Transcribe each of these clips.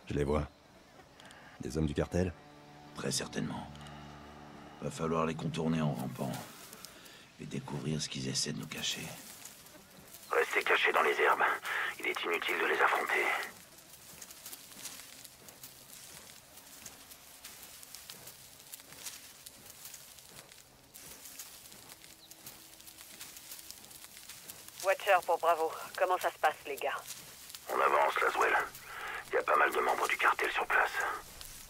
Je les vois. Des hommes du cartel? Très certainement. Va falloir les contourner en rampant. Et découvrir ce qu'ils essaient de nous cacher. Restez cachés dans les herbes. Il est inutile de les affronter. Watcher pour Bravo. Comment ça se passe, les gars? On avance, Laswell. Il y a pas mal de membres du cartel sur place.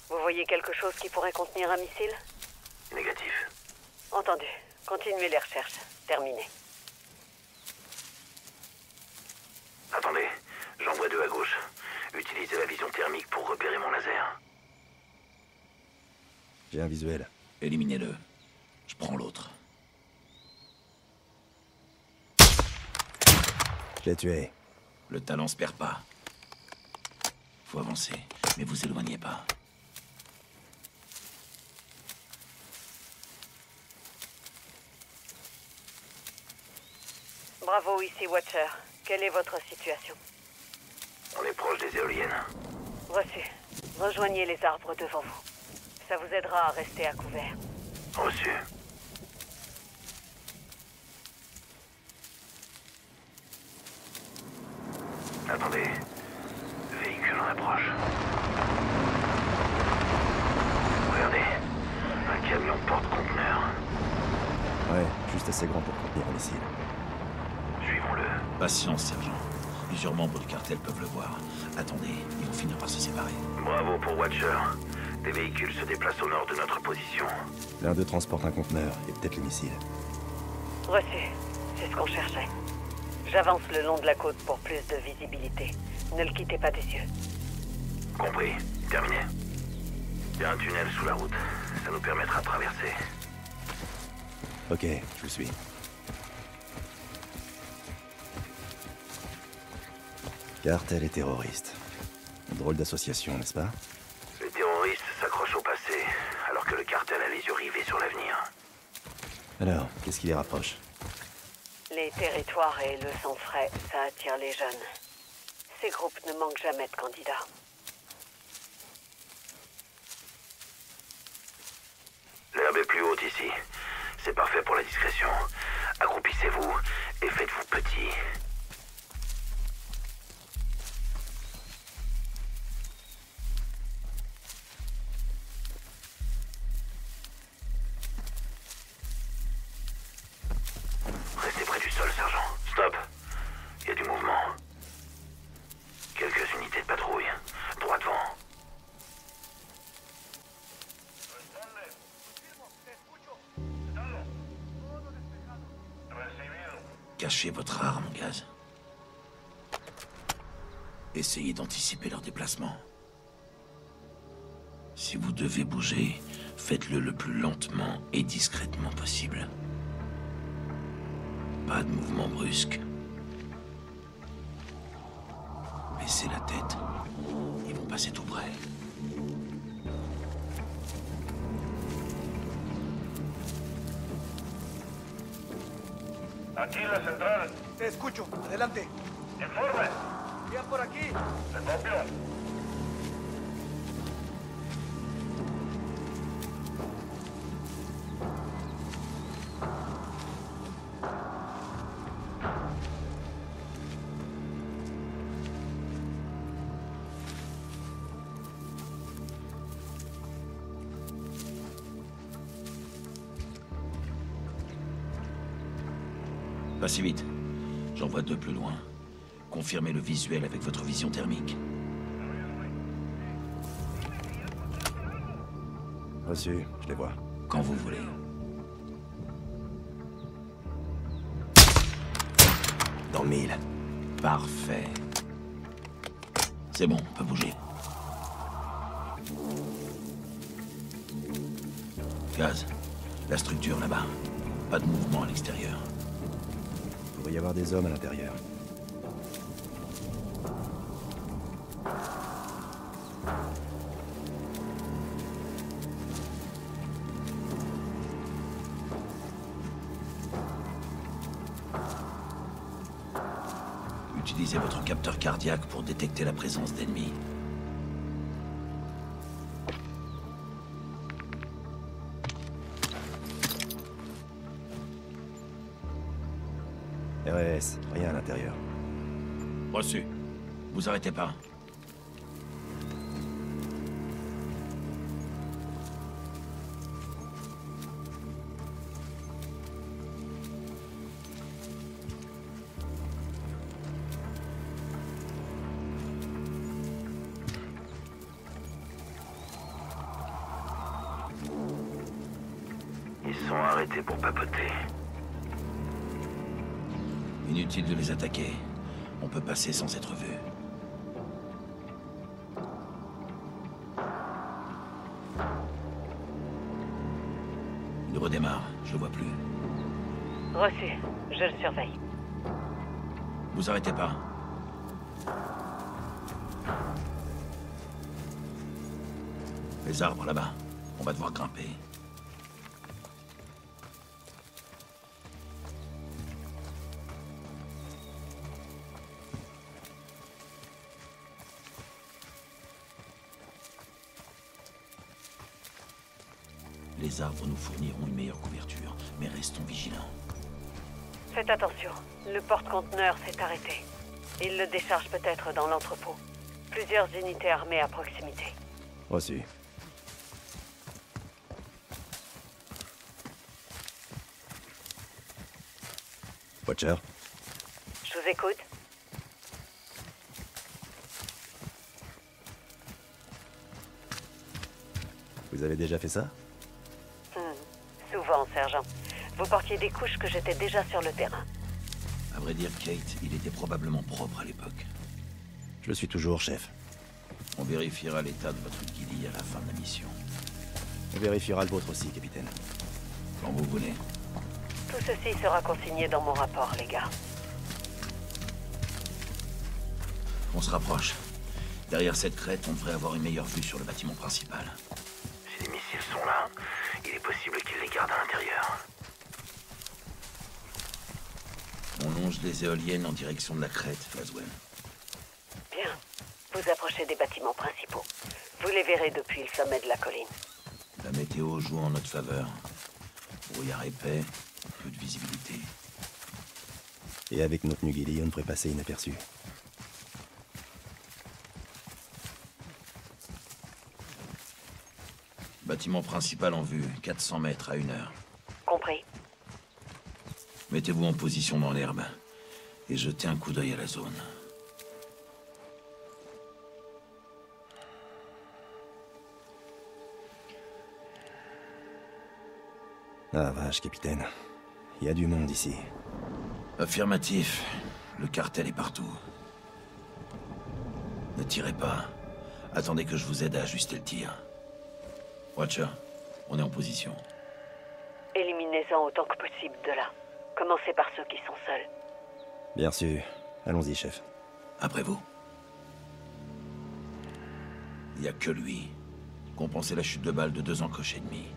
Vous voyez quelque chose qui pourrait contenir un missile? Négatif. Entendu. Continuez les recherches. Terminé. Attendez, j'en vois deux à gauche. Utilisez la vision thermique pour repérer mon laser. J'ai un visuel. Éliminez-le. Je prends l'autre. Je l'ai tué. Le talent se perd pas. Faut avancer, mais vous éloignez pas. Bravo, ici Watcher. Quelle est votre situation? On est proche des éoliennes. Reçu. Rejoignez les arbres devant vous. Ça vous aidera à rester à couvert. Reçu. Attendez. Véhicule en approche. Regardez. Un camion porte-conteneur. Ouais, juste assez grand pour contenir un missile. Suivons-le. Patience, sergent. Plusieurs membres du cartel peuvent le voir. Attendez, ils vont finir par se séparer. Bravo pour Watcher. Des véhicules se déplacent au nord de notre position. L'un d'eux transporte un conteneur et peut-être le missile. Reçu. C'est ce qu'on cherchait. J'avance le long de la côte pour plus de visibilité. Ne le quittez pas des yeux. Compris. Terminé. Il y a un tunnel sous la route. Ça nous permettra de traverser. Ok, je vous suis. Cartel et terroristes. Une drôle d'association, n'est-ce pas? Les terroristes s'accrochent au passé, alors que le cartel a les yeux rivés sur l'avenir. Alors, qu'est-ce qui les rapproche? Les territoires et le sang frais, ça attire les jeunes. Ces groupes ne manquent jamais de candidats. L'herbe est plus haute ici. C'est parfait pour la discrétion. Accroupissez-vous et faites-vous petit. Restez près du sol, sergent. Stop. Il y a du mouvement. Quelques unités de patrouille. Droit devant. Cachez votre arme, Gaz. Essayez d'anticiper leur déplacement. Si vous devez bouger, faites-le le plus lentement et discrètement possible. Pas de mouvement brusque. Baissez la tête. Ils vont passer tout près. Aquí la central. Te escucho. Adelante. Informe. Ya por aquí. Se copio. Pas si vite. J'en vois deux plus loin. Confirmez le visuel avec votre vision thermique. Reçu, je les vois. Quand vous voulez. Dans le mille. Parfait. C'est bon, on peut bouger. Gaz, la structure là-bas. Pas de mouvement à l'extérieur. Il pourrait y avoir des hommes à l'intérieur. Utilisez votre capteur cardiaque pour détecter la présence d'ennemis. CRS, rien à l'intérieur. Reçu. Vous arrêtez pas. Ils sont arrêtés pour papoter. Inutile de les attaquer. On peut passer sans être vu. Il redémarre, je le vois plus. Reçu. Je le surveille. Vous arrêtez pas. Les arbres là-bas. On va devoir grimper. Les arbres nous fourniront une meilleure couverture, mais restons vigilants. Faites attention. Le porte-conteneur s'est arrêté. Il le décharge peut-être dans l'entrepôt. Plusieurs unités armées à proximité. Reçu. Watcher, Je vous écoute. vous avez déjà fait ça? Souvent, sergent. Vous portiez des couches que j'étais déjà sur le terrain. À vrai dire, Kate, il était probablement propre à l'époque. Je le suis toujours, chef. On vérifiera l'état de votre ghillie à la fin de la mission. On vérifiera le vôtre aussi, capitaine. Quand vous voulez. Tout ceci sera consigné dans mon rapport, les gars. On se rapproche. Derrière cette crête, on devrait avoir une meilleure vue sur le bâtiment principal. Si les missiles sont là, il est possible qu'ils les gardent à l'intérieur. On longe les éoliennes en direction de la crête, Laswell. Bien. Vous approchez des bâtiments principaux. Vous les verrez depuis le sommet de la colline. La météo joue en notre faveur. Brouillard épais, peu de visibilité. Et avec notre Nugili, on devrait passer inaperçu. Bâtiment principal en vue, 400 mètres à 1 heure. Compris. Mettez-vous en position dans l'herbe et jetez un coup d'œil à la zone. Ah vache, capitaine. Il y a du monde ici. Affirmatif. Le cartel est partout. Ne tirez pas. Attendez que je vous aide à ajuster le tir. Watcher, on est en position. Éliminez-en autant que possible de là. Commencez par ceux qui sont seuls. Bien sûr. Allons-y, chef. Après vous. Il n'y a que lui. Compenser la chute de balle de 2 encoches et demi.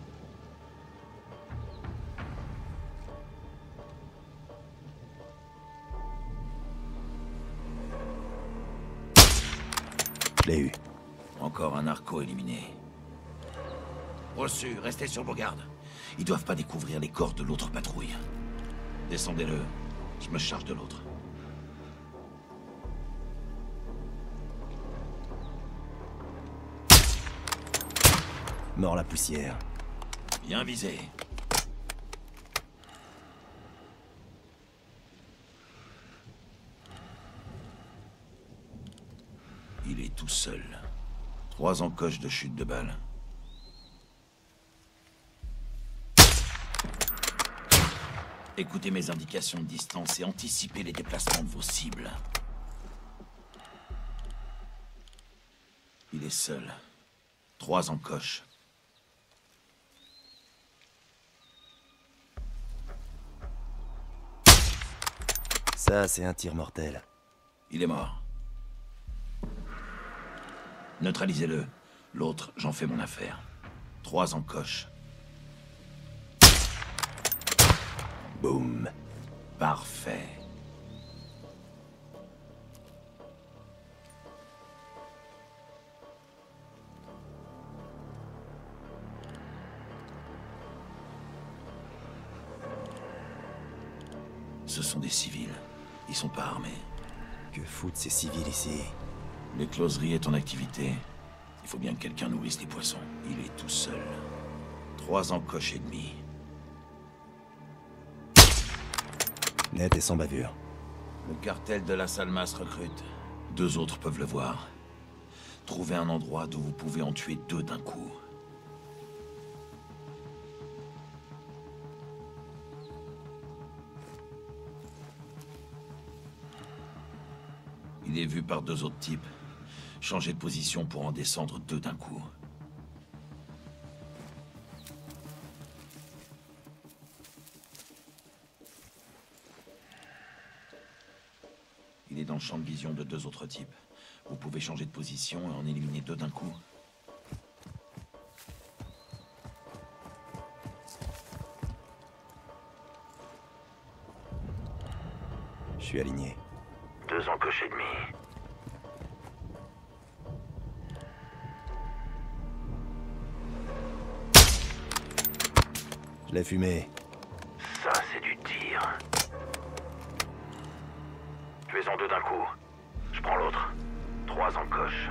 Je l'ai eu. Encore un narco éliminé. Reçu, restez sur vos gardes. Ils doivent pas découvrir les corps de l'autre patrouille. Descendez-le. Je me charge de l'autre. Mort la poussière. Bien visé. Il est tout seul. 3 encoches de chute de balle. Écoutez mes indications de distance et anticipez les déplacements de vos cibles. Il est seul. 3 encoches. Ça, c'est un tir mortel. Il est mort. Neutralisez-le. L'autre, j'en fais mon affaire. 3 encoches. Boum. Parfait. Ce sont des civils. Ils sont pas armés. Que foutent ces civils ici? L'écloserie est en activité. Il faut bien que quelqu'un nourrisse les poissons. Il est tout seul. 3 encoches et demi. Net et sans bavure. Le cartel de Las Almas recrute. 2 autres peuvent le voir. Trouvez un endroit d'où vous pouvez en tuer 2 d'un coup. Il est vu par 2 autres types. Changez de position pour en descendre 2 d'un coup. Il est dans le champ de vision de 2 autres types. Vous pouvez changer de position et en éliminer 2 d'un coup. Je suis aligné. 2 encoches et demi. Je l'ai fumé. Ça, c'est du tir. Tuez-en 2 d'un coup. Je prends l'autre. 3 encoches.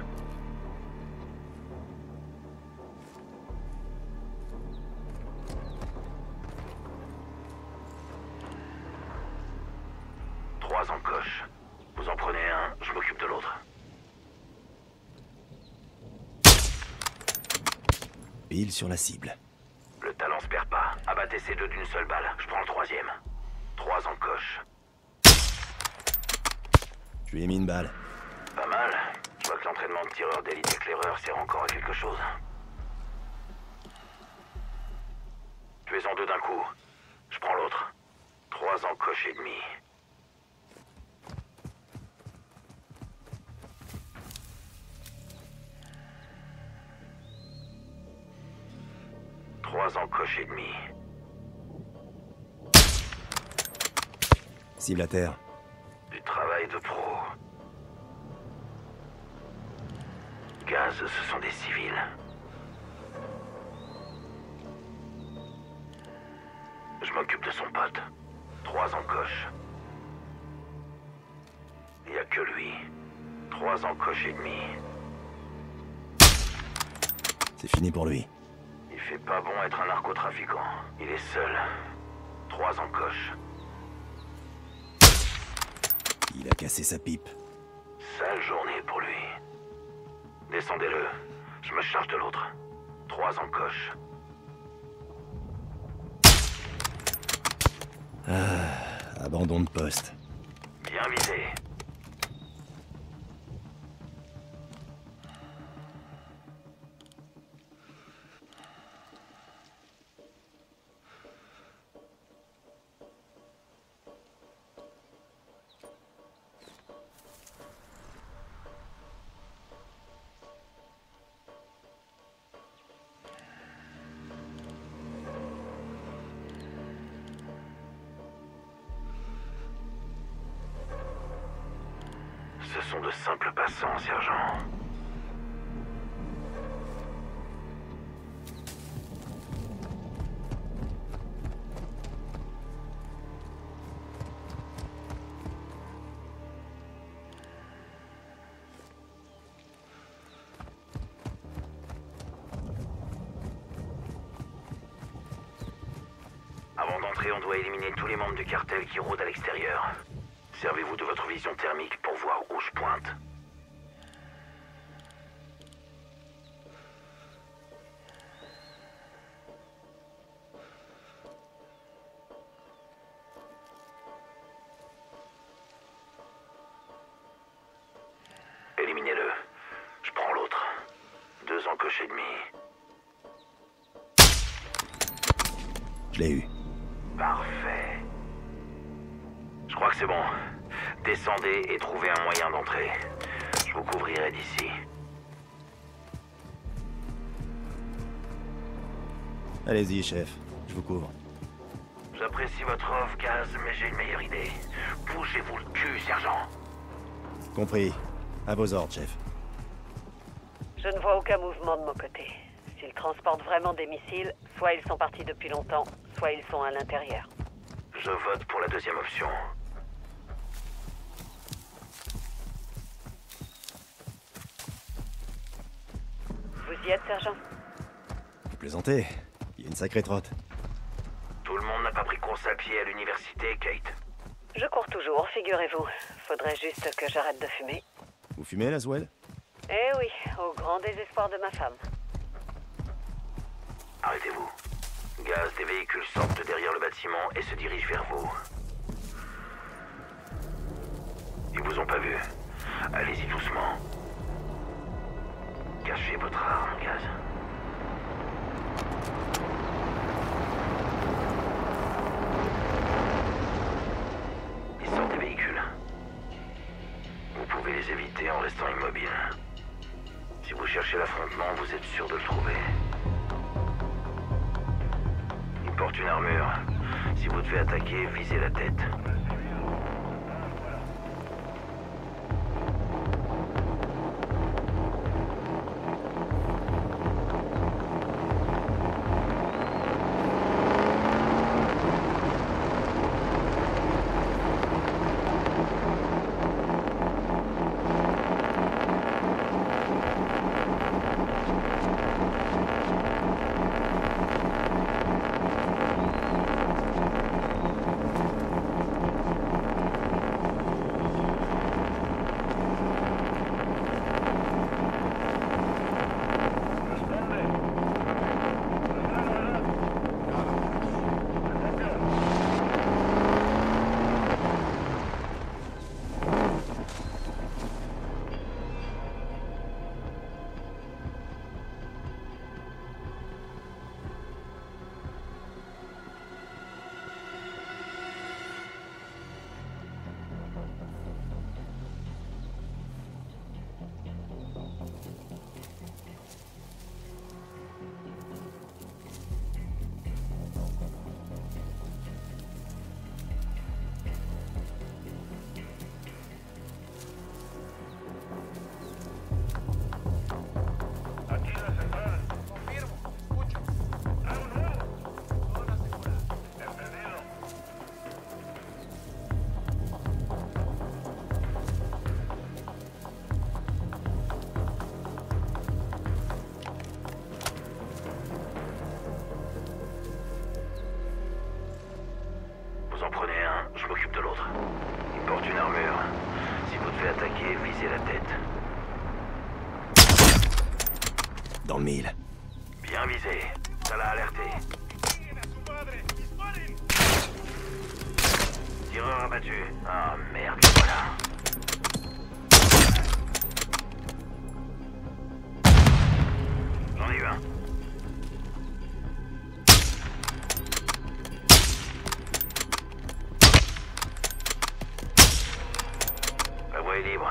Trois encoches. Vous en prenez un, je m'occupe de l'autre. Pile sur la cible. Le talent se perd pas. Abattez ces 2 d'une seule balle. Je prends le 3e. 3 encoches. Je lui ai mis une balle. Pas mal. Je vois que l'entraînement de tireur d'élite éclaireur sert encore à quelque chose. Tuez-en 2 d'un coup. Je prends l'autre. 3 encoches et demi. Trois encoches et demi. Cible à terre. Du travail de pro. Gaz, ce sont des civils. Je m'occupe de son pote. 3 encoches. Il n'y a que lui. 3 encoches et demi. C'est fini pour lui. Il fait pas bon être un narcotrafiquant. Il est seul. 3 encoches. Il a cassé sa pipe. Sale journée pour lui. Descendez-le. Je me charge de l'autre. 3 encoches. Abandon de poste. Bien visé. Ce sont de simples passants, sergent. Avant d'entrer, on doit éliminer tous les membres du cartel qui rôdent à l'extérieur. Servez-vous de votre vision thermique pour voir où je pointe. Éliminez-le. Je prends l'autre. 2 encoches et demi. Je l'ai eu. Parfait. Je crois que c'est bon. Descendez et trouvez un moyen d'entrer. Je vous couvrirai d'ici. Allez-y, chef. Je vous couvre. J'apprécie votre offre, Gaz, mais j'ai une meilleure idée. Bougez-vous le cul, sergent. Compris. À vos ordres, chef. Je ne vois aucun mouvement de mon côté. S'ils transportent vraiment des missiles, soit ils sont partis depuis longtemps, soit ils sont à l'intérieur. Je vote pour la deuxième option. Vous y êtes, sergent? Vous plaisantez? Il y a une sacrée trotte. Tout le monde n'a pas pris course à pied à l'université, Kate. Je cours toujours, figurez-vous. Faudrait juste que j'arrête de fumer. Vous fumez, Laswell? Eh oui, au grand désespoir de ma femme. Arrêtez-vous. Gaz, des véhicules sortent de derrière le bâtiment et se dirigent vers vous. Ils vous ont pas vu. Allez-y doucement. Cachez votre arme, Gaz. Ils sortent des véhicules. Vous pouvez les éviter en restant immobile. Si vous cherchez l'affrontement, vous êtes sûr de le trouver. Il porte une armure. Si vous devez attaquer, visez la tête. Vous en prenez un, je m'occupe de l'autre. Il porte une armure. Si vous devez attaquer, visez la tête. Dans le mille. Bien visé. Ça l'a alerté. Tireur abattu. Ah merde, voilà. J'en ai eu un. La voie est libre.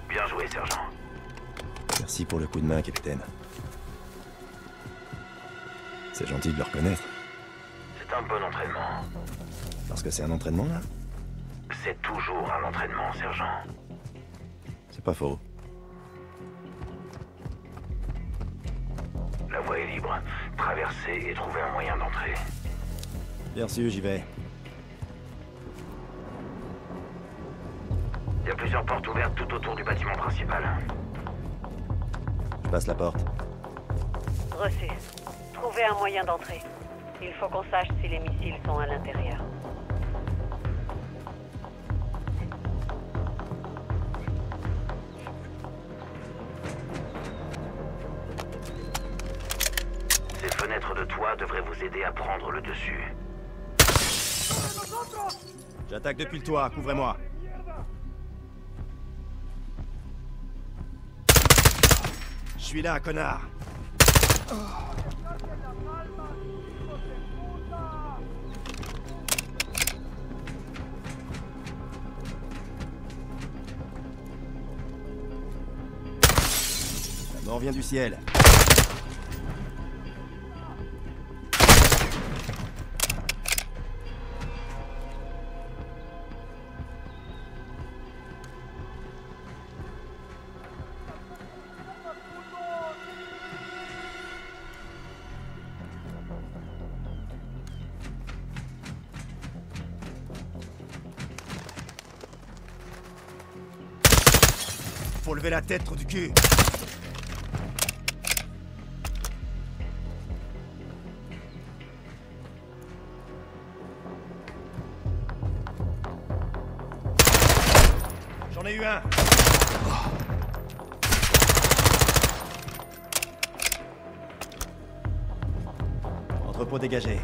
Bien joué, sergent. Merci pour le coup de main, capitaine. C'est gentil de le reconnaître. C'est un bon entraînement. Parce que c'est un entraînement, là? C'est toujours un entraînement, sergent. C'est pas faux. La voie est libre. Traversez et trouvez un moyen d'entrer. Bien sûr, j'y vais. Il y a plusieurs portes ouvertes tout autour du bâtiment principal. Je passe la porte. Reçu. Trouvez un moyen d'entrer. Il faut qu'on sache si les missiles sont à l'intérieur. Ces fenêtres de toit devraient vous aider à prendre le dessus. J'attaque depuis le toit, couvrez-moi. Je suis là, connard. La mort vient du ciel. Faut lever la tête, trou du cul. ai eu un. Entrepôt dégagé.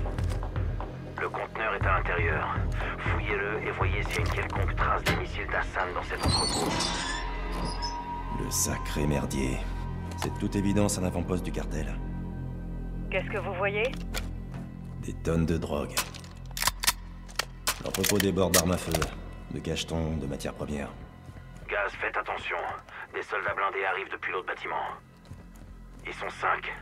Le conteneur est à l'intérieur. Fouillez-le et voyez s'il y a une quelconque trace des missiles d'Hassan dans cet entrepôt. Le sacré merdier. C'est de toute évidence un avant-poste du cartel. Qu'est-ce que vous voyez? Des tonnes de drogue. L'entrepôt déborde d'armes à feu, de cachetons, de matières premières. Gaz, faites attention. Des soldats blindés arrivent depuis l'autre bâtiment. Ils sont 5.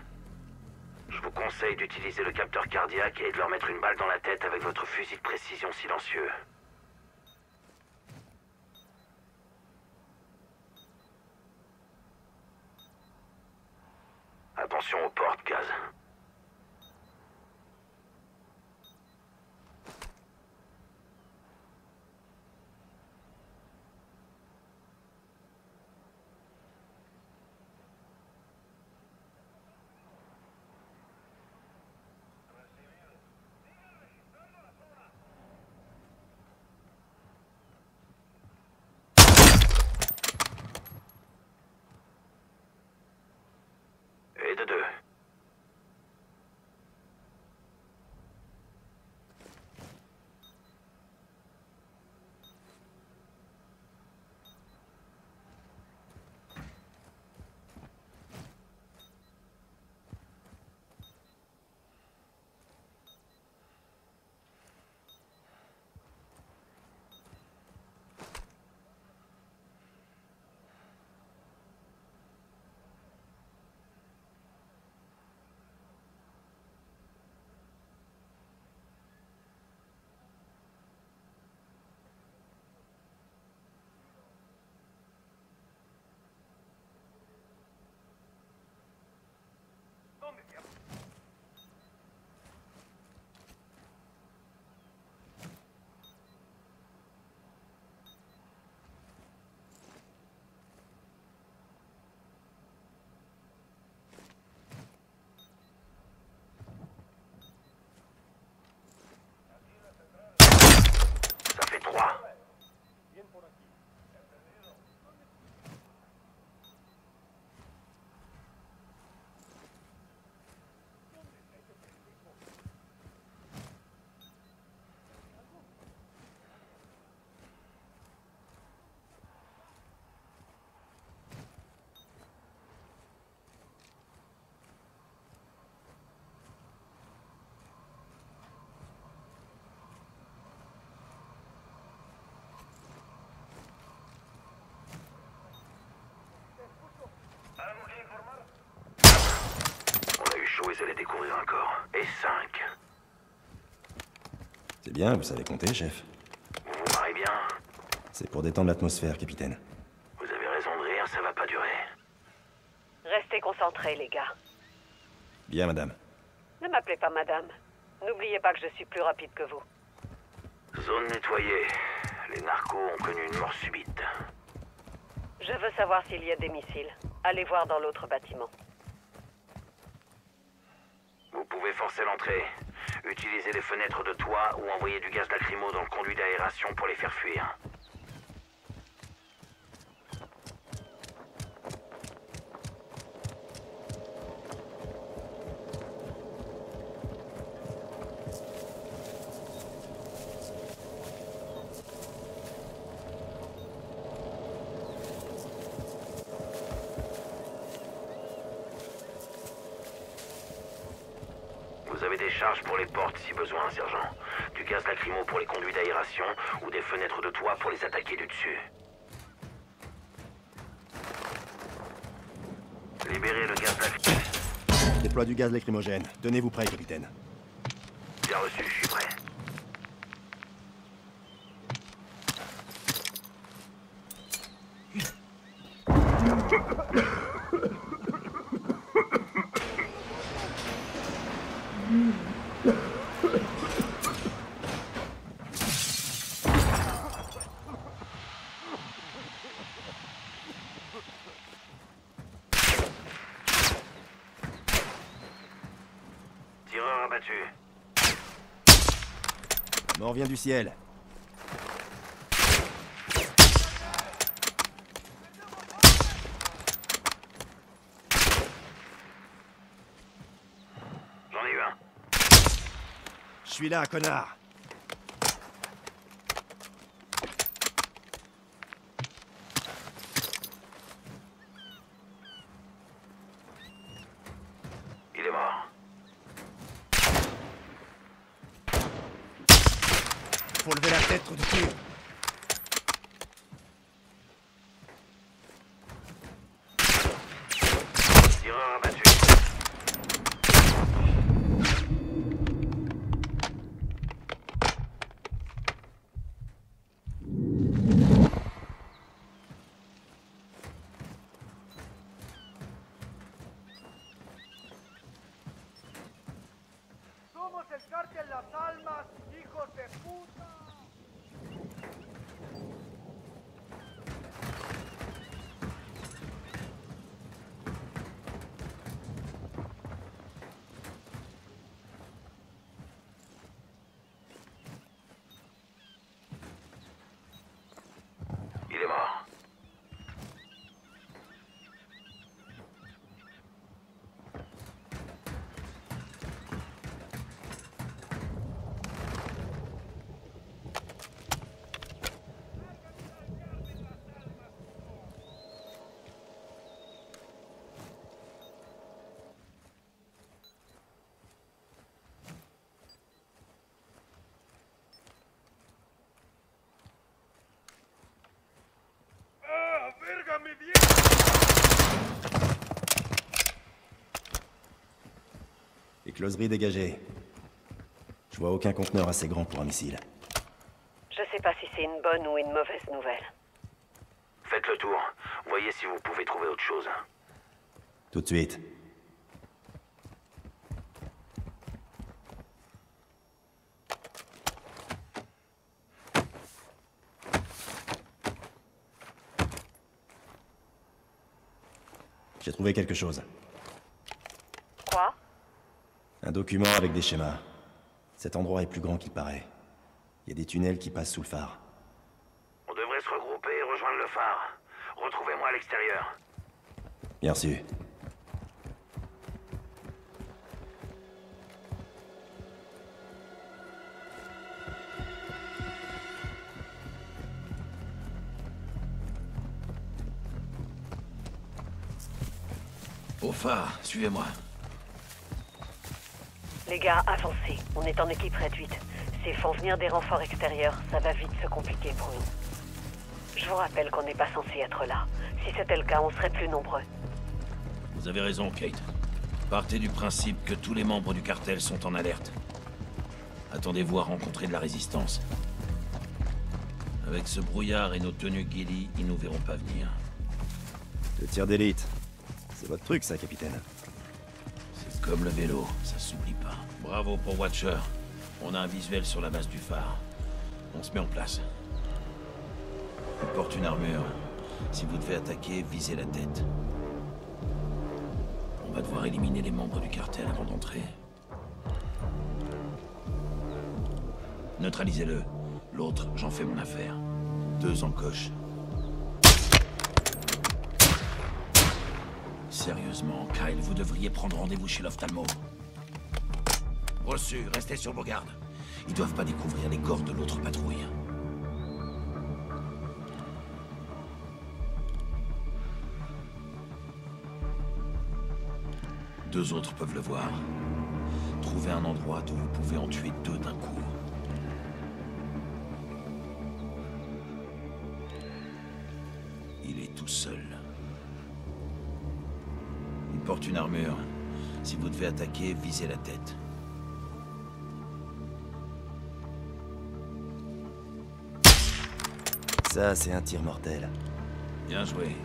Je vous conseille d'utiliser le capteur cardiaque et de leur mettre une balle dans la tête avec votre fusil de précision silencieux. Attention aux portes, Gaz. Et de 2. Ça fait 3. On a eu chaud et vous allez découvrir un corps. Et 5. C'est bien, vous savez compter, chef. Vous vous marrez bien? C'est pour détendre l'atmosphère, capitaine. Vous avez raison de rire, ça va pas durer. Restez concentrés, les gars. Bien, madame. Ne m'appelez pas madame. N'oubliez pas que je suis plus rapide que vous. Zone nettoyée. Les narcos ont connu une mort subite. Je veux savoir s'il y a des missiles. Allez voir dans l'autre bâtiment. Vous pouvez forcer l'entrée, utiliser les fenêtres de toit ou envoyer du gaz lacrymo dans le conduit d'aération pour les faire fuir. Vous avez des charges pour les portes si besoin, sergent. Du gaz lacrymo pour les conduits d'aération ou des fenêtres de toit pour les attaquer du dessus. Libérez le gaz lacrymo. Déploie du gaz lacrymogène. Tenez-vous prêt, capitaine. Bien reçu, je suis prêt. Tireur abattu. Mort vient du ciel. Je suis là, connard. Il est mort. Faut lever la tête, trou de cul. Tireur abattu. Somos el cártel Las Almas, hijos de puta. Il est mort. ¡Ah, verga, mi viejo! Écloserie dégagée. Je vois aucun conteneur assez grand pour un missile. Je sais pas si c'est une bonne ou une mauvaise nouvelle. Faites le tour. Voyez si vous pouvez trouver autre chose. Tout de suite. J'ai trouvé quelque chose. Quoi? Un document avec des schémas. Cet endroit est plus grand qu'il paraît. Il y a des tunnels qui passent sous le phare. On devrait se regrouper et rejoindre le phare. Retrouvez-moi à l'extérieur. Bien reçu. Au phare, suivez-moi. Les gars, avancez. On est en équipe réduite. S'ils font venir des renforts extérieurs, ça va vite se compliquer pour nous. Je vous rappelle qu'on n'est pas censé être là. Si c'était le cas, on serait plus nombreux. Vous avez raison, Kate. Partez du principe que tous les membres du cartel sont en alerte. Attendez-vous à rencontrer de la résistance. Avec ce brouillard et nos tenues ghillie, ils nous verront pas venir. Le tir d'élite. C'est votre truc, ça, capitaine. C'est comme le vélo, ça s'oublie pas. Bravo pour Watcher. On a un visuel sur la base du phare. On se met en place. Il porte une armure. Si vous devez attaquer, visez la tête. On va devoir éliminer les membres du cartel avant d'entrer. Neutralisez-le. L'autre, j'en fais mon affaire. 2 encoches. Sérieusement, Kyle, vous devriez prendre rendez-vous chez l'ophtalmo. Reçu, restez sur vos gardes. Ils doivent pas découvrir les corps de l'autre patrouille. Deux autres peuvent le voir. Trouvez un endroit où vous pouvez en tuer 2 d'un coup. Il est tout seul. Il porte une armure. Si vous devez attaquer, visez la tête. Ça, c'est un tir mortel. Bien joué.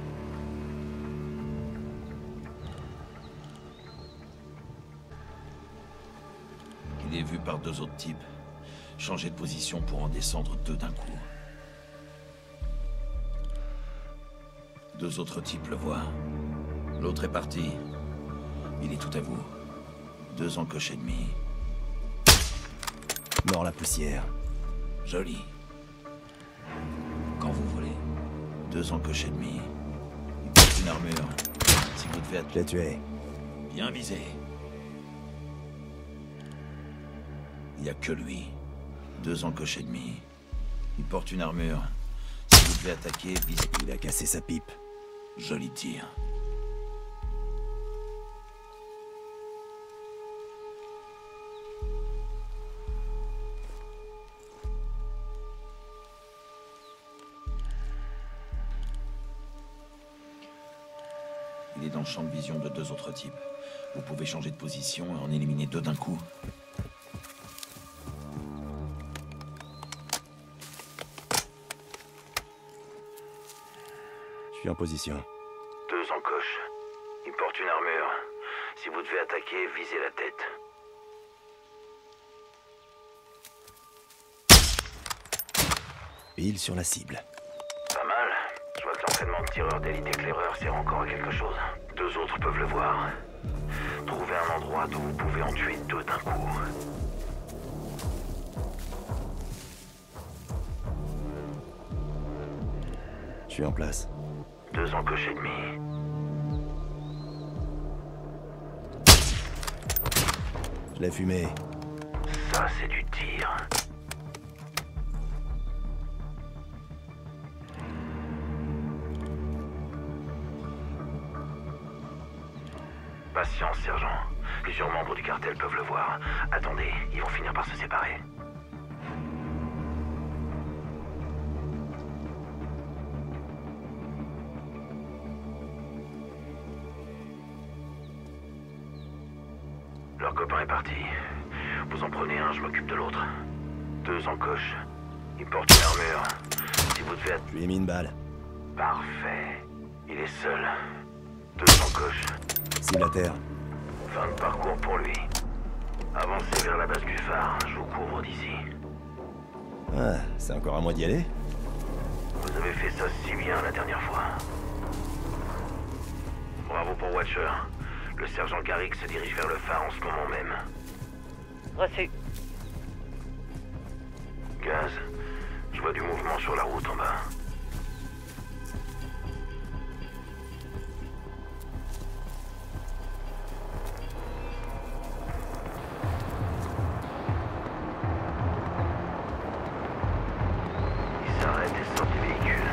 Il est vu par 2 autres types. Changez de position pour en descendre 2 d'un coup. 2 autres types le voient. L'autre est parti. Il est tout à vous. 2 encoches et demi. Mort la poussière. Joli. Quand vous voulez. 2 encoches et demi. Il porte une armure. Si vous devez Je l'ai tué. bien visé. Il n'y a que lui. 2 encoches et demi. Il porte une armure. Si vous devez attaquer, visez... Il a cassé sa pipe. Joli tir. Il est dans le champ de vision de 2 autres types. Vous pouvez changer de position et en éliminer 2 d'un coup. Je suis en position. 2 encoches. Ils portent une armure. Si vous devez attaquer, visez la tête. Pile sur la cible. Pas mal. Je vois que l'entraînement de tireur d'élite éclaireur sert encore à quelque chose. 2 autres peuvent le voir. Trouvez un endroit où vous pouvez en tuer 2 d'un coup. Je suis en place. 2 encoches et demi. Je l'ai fumé. Ça, c'est du tir. Patience, sergent. Plusieurs membres du cartel peuvent le voir. Attendez, ils vont finir par se séparer. Leur copain est parti. Vous en prenez un, je m'occupe de l'autre. 2 encoches. Ils portent une armure. Si vous devez... Je lui ai mis une balle. Parfait. Il est seul. 2 encoches. Cible à terre. Fin de parcours pour lui. Avancez vers la base du phare. Je vous couvre d'ici. Ah, c'est encore à moi d'y aller? Vous avez fait ça si bien la dernière fois. Bravo pour Watcher. Le sergent Garrick se dirige vers le phare en ce moment même. Reçu. Gaz, je vois du mouvement sur la route en bas. Ils s'arrêtent et sortent du véhicule.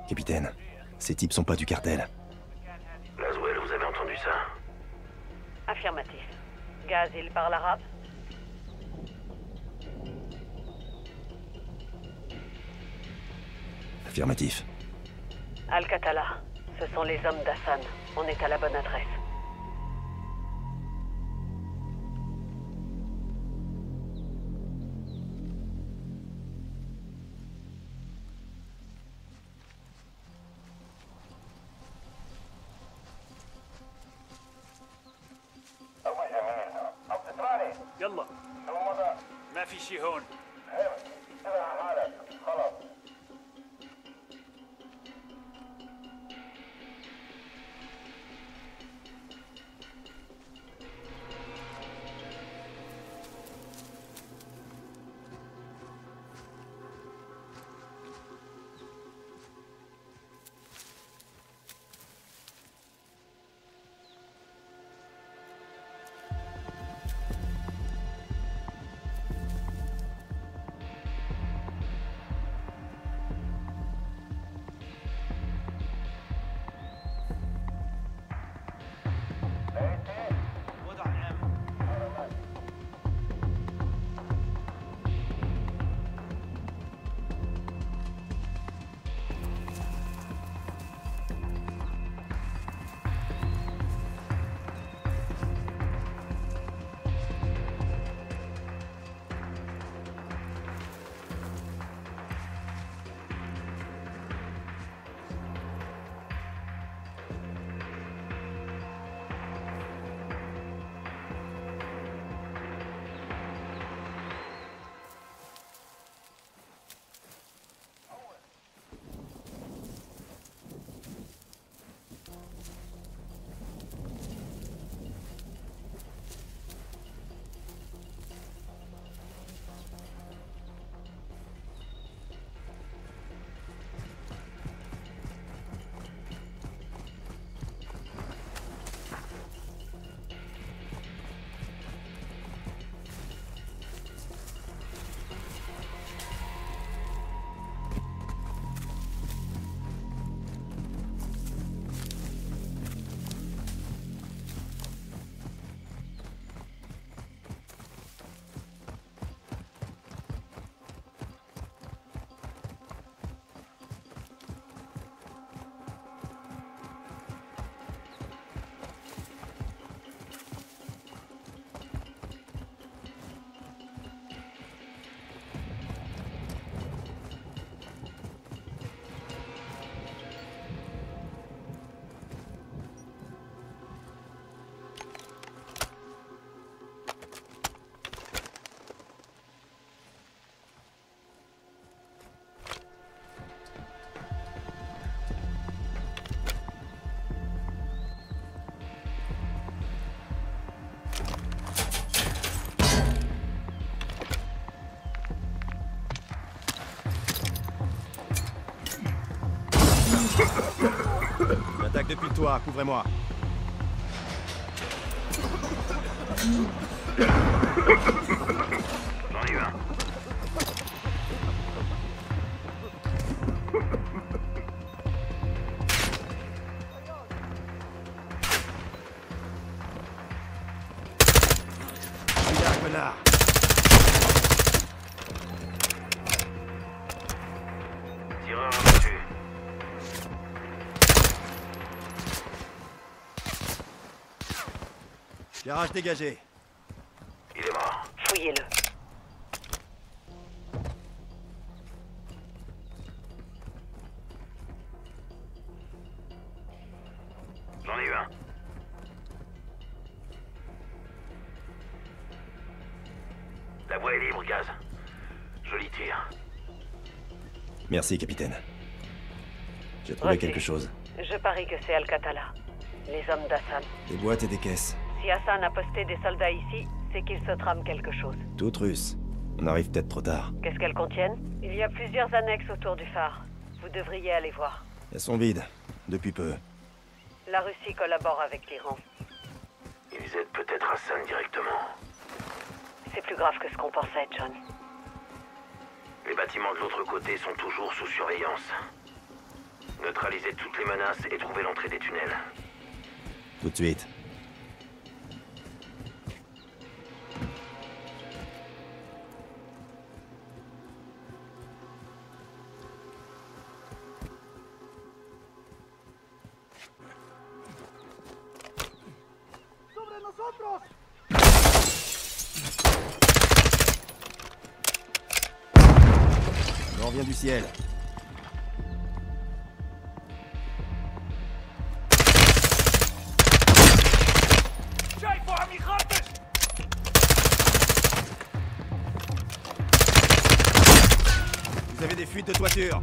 Capitaine, ces types sont pas du cartel. Laswell, vous avez entendu ça? Affirmatif. Gaz, il parle arabe? Affirmatif. Al-Qatala, ce sont les hommes d'Hassan. On est à la bonne adresse. يلا ما في شي هون. toi, couvrez-moi. J'en ai eu un. Celui-là, connard. Tireur abattu. Garage dégagé. Il est mort. Fouillez-le. J'en ai eu un. La voie est libre, Gaz. Joli tir. Merci, capitaine. J'ai trouvé Reçu. quelque chose. Je parie que c'est Al-Qatala. Les hommes d'Hassan. Des boîtes et des caisses. Si Hassan a posté des soldats ici, c'est qu'il se trame quelque chose. Toutes russes. On arrive peut-être trop tard. Qu'est-ce qu'elles contiennent? Il y a plusieurs annexes autour du phare. Vous devriez aller voir. Elles sont vides. Depuis peu. La Russie collabore avec l'Iran. Ils aident peut-être Hassan directement. C'est plus grave que ce qu'on pensait, John. Les bâtiments de l'autre côté sont toujours sous surveillance. Neutralisez toutes les menaces et trouvez l'entrée des tunnels. Tout de suite. ¡Sobre nosotros! On vient du ciel. شايفه عم يخربش. Vous avez des fuites de toiture.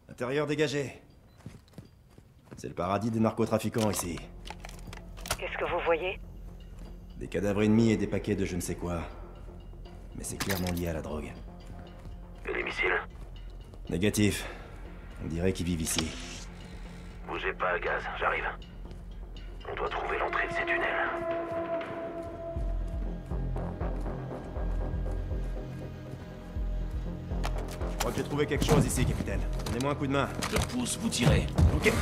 Intérieur dégagé. C'est le paradis des narcotrafiquants ici. Qu'est-ce que vous voyez? Des cadavres ennemis et des paquets de je ne sais quoi. Mais c'est clairement lié à la drogue. Et les missiles? Négatif. On dirait qu'ils vivent ici. Bougez pas, Gaz, j'arrive. On doit trouver l'entrée de ces tunnels. Je crois que j'ai trouvé quelque chose ici, capitaine. Donnez-moi un coup de main. Je pousse, vous tirez. Ok.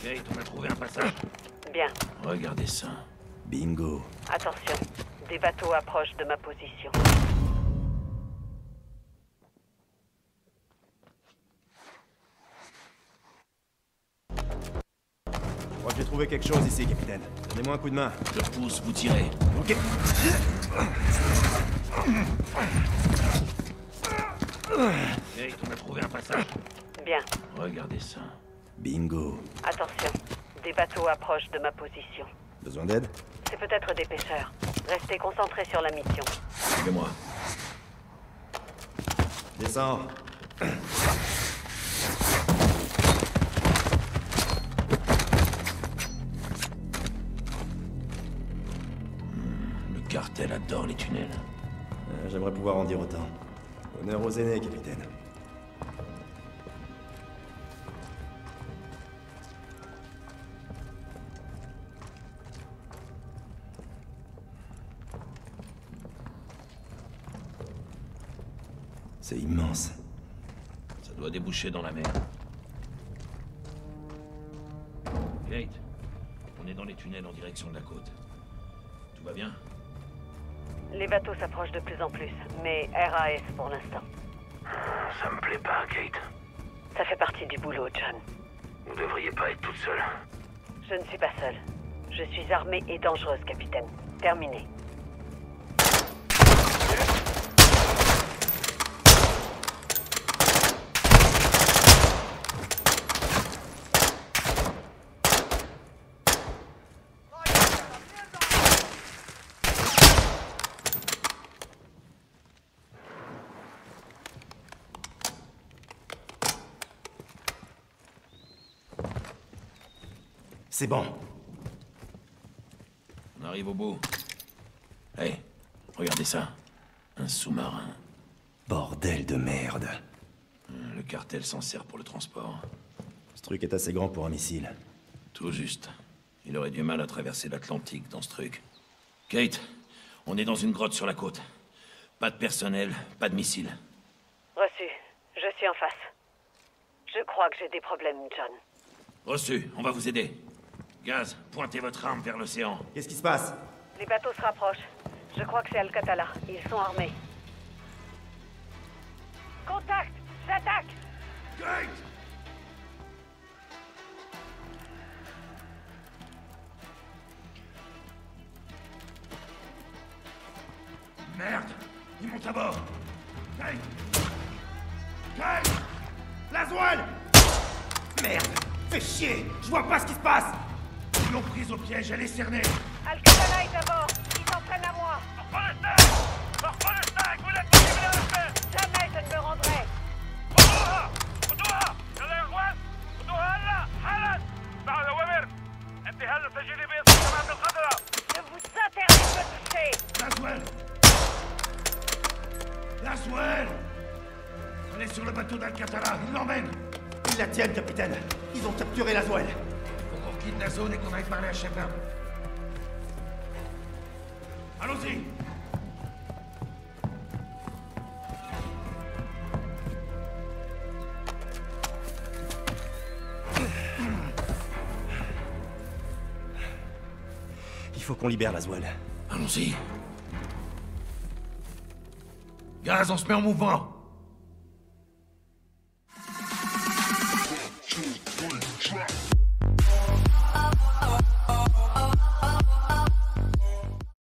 Kate, on a trouvé un passage. Bien. Regardez ça. Bingo. Attention. Des bateaux approchent de ma position. Je crois que j'ai trouvé quelque chose ici, capitaine. Donnez-moi un coup de main. Je pousse, vous tirez. Ok. Kate, on a trouvé un passage. Bien. Regardez ça. Bingo. Attention. Des bateaux approchent de ma position. Besoin d'aide? C'est peut-être des pêcheurs. Restez concentrés sur la mission. Suivez-moi. Descends. Le cartel adore les tunnels. J'aimerais pouvoir en dire autant. Honneur aux aînés, capitaine. C'est immense. Ça doit déboucher dans la mer. Kate, on est dans les tunnels en direction de la côte. Tout va bien? Les bateaux s'approchent de plus en plus, mais RAS pour l'instant. Ça me plaît pas, Kate. Ça fait partie du boulot, John. Vous devriez pas être toute seule. Je ne suis pas seule. Je suis armée et dangereuse, capitaine. Terminé. C'est bon. On arrive au bout. Hey, regardez ça. Un sous-marin. Bordel de merde. Le cartel s'en sert pour le transport. Ce truc est assez grand pour un missile. Tout juste. Il aurait du mal à traverser l'Atlantique dans ce truc. Kate, on est dans une grotte sur la côte. Pas de personnel, pas de missiles. Reçu. Je suis en face. Je crois que j'ai des problèmes, John. Reçu, on va vous aider. Gaz, pointez votre arme vers l'océan. Qu'est-ce qui se passe? Les bateaux se rapprochent. Je crois que c'est Al-Qatala. Ils sont armés. Contact! J'attaque! Kate! Merde! Ils montent à bord! Kate! Kate! Laswell! Merde! Fais chier! Je vois pas ce qui se passe! Ils l'ont prise au piège, elle est cernée! Al-Qatala est à bord! Ils s'en prennent à moi! Jamais je ne me rendrai! Je vous interdis de me toucher! Laswell! Laswell! Elle est sur le bateau d'Al-Qatala, ils l'emmènent! Ils la tiennent, capitaine! Ils ont capturé Laswell! Faut qu'on quitte la zone et qu'on aille parler à Shepard. Allons-y! Il faut qu'on libère Laswell. Allons-y. Gaz, on se met en mouvement.